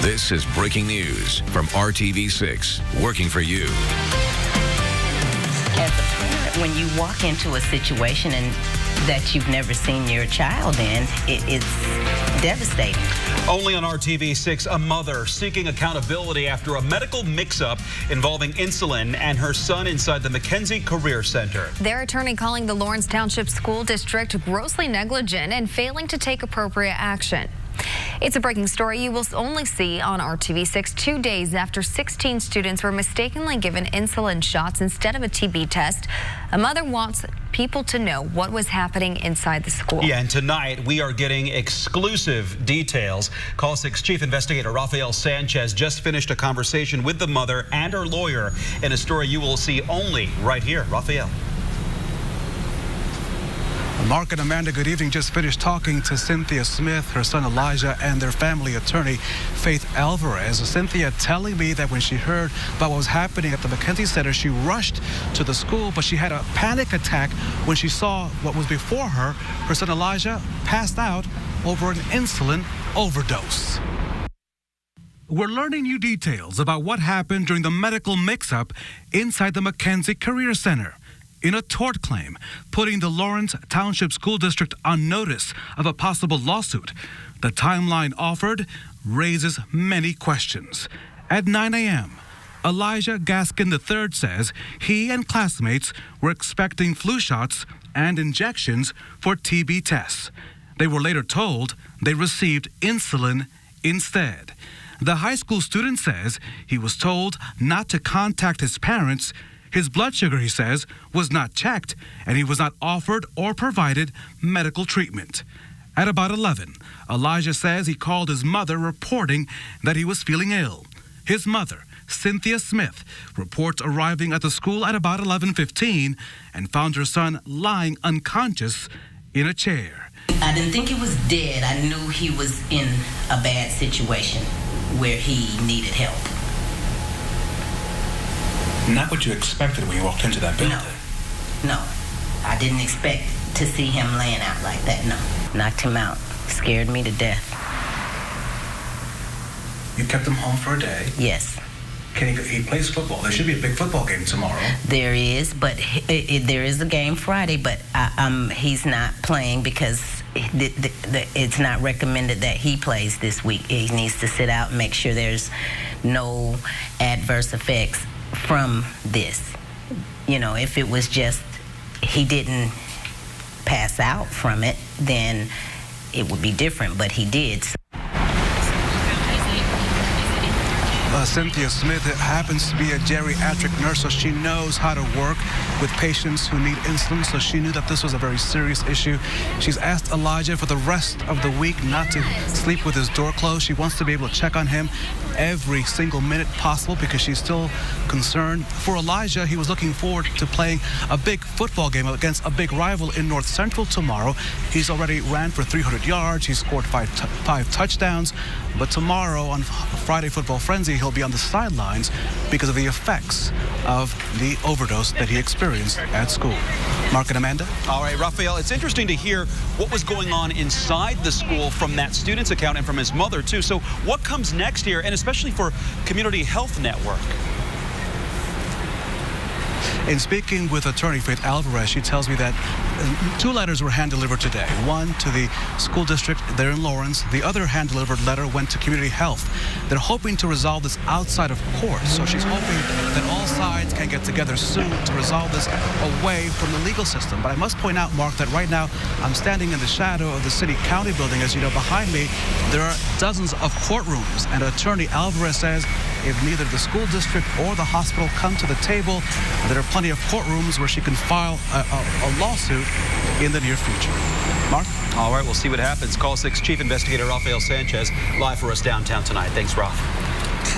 This is breaking news from RTV6, working for you. As a parent, when you walk into a situation that you've never seen your child in, it's devastating. Only on RTV6, a mother seeking accountability after a medical mix-up involving insulin and her son inside the McKenzie Career Center. Their attorney calling the Lawrence Township School District grossly negligent and failing to take appropriate action. It's a breaking story you will only see on RTV6 2 days after 16 students were mistakenly given insulin shots instead of a TB test. A mother wants people to know what was happening inside the school. Yeah, and tonight we are getting exclusive details. Call 6 Chief Investigator Rafael Sanchez just finished a conversation with the mother and her lawyer in a story you will see only right here. Rafael. Mark and Amanda, good evening. Just finished talking to Cynthia Smith, her son Elijah, and their family attorney, Faith Alvarez. Cynthia telling me that when she heard about what was happening at the McKenzie Center, she rushed to the school, but she had a panic attack when she saw what was before her. Her son Elijah passed out over an insulin overdose. We're learning new details about what happened during the medical mix-up inside the McKenzie Career Center, in a tort claim, putting the Lawrence Township School District on notice of a possible lawsuit. The timeline offered raises many questions. At 9 a.m., Elijah Gaskin III says he and classmates were expecting flu shots and injections for TB tests. They were later told they received insulin instead. The high school student says he was told not to contact his parents. His blood sugar, he says, was not checked, and he was not offered or provided medical treatment. At about 11, Elijah says he called his mother reporting that he was feeling ill. His mother, Cynthia Smith, reports arriving at the school at about 11:15 and found her son lying unconscious in a chair. I didn't think he was dead. I knew he was in a bad situation where he needed help. Not what you expected when you walked into that building. No. I didn't expect to see him laying out like that, no. Knocked him out. Scared me to death. You kept him home for a day? Yes. He plays football. There should be a big football game tomorrow. There is, but there is a game Friday, but he's not playing because it's not recommended that he plays this week. He needs to sit out and make sure there's no adverse effects from this. You know, if it was just he didn't pass out from it, then it would be different, but he did. Cynthia Smith happens to be a geriatric nurse, so she knows how to work with patients who need insulin, so she knew that this was a very serious issue. She's asked Elijah for the rest of the week not to sleep with his door closed. She wants to be able to check on him every single minute possible because she's still concerned. For Elijah, he was looking forward to playing a big football game against a big rival in North Central tomorrow. He's already ran for 300 yards. He scored five touchdowns. But tomorrow on Friday Football Frenzy, he'll be on the sidelines because of the effects of the overdose that he experienced at school. Mark and Amanda? All right, Rafael, it's interesting to hear what was going on inside the school from that student's account and from his mother, too. So what comes next here, and especially for Community Health Network? In speaking with attorney Faith Alvarez, she tells me that 2 letters were hand-delivered today. One to the school district there in Lawrence. The other hand-delivered letter went to Community Health. They're hoping to resolve this outside of court. So she's hoping that all sides can get together soon to resolve this away from the legal system. But I must point out, Mark, that right now I'm standing in the shadow of the city-county building. As you know, behind me, there are dozens of courtrooms. And attorney Alvarez says if neither the school district or the hospital come to the table, there are plenty of courtrooms where she can file a lawsuit in the near future. Mark? All right, we'll see what happens. Call 6 Chief Investigator Rafael Sanchez live for us downtown tonight. Thanks, Ralph.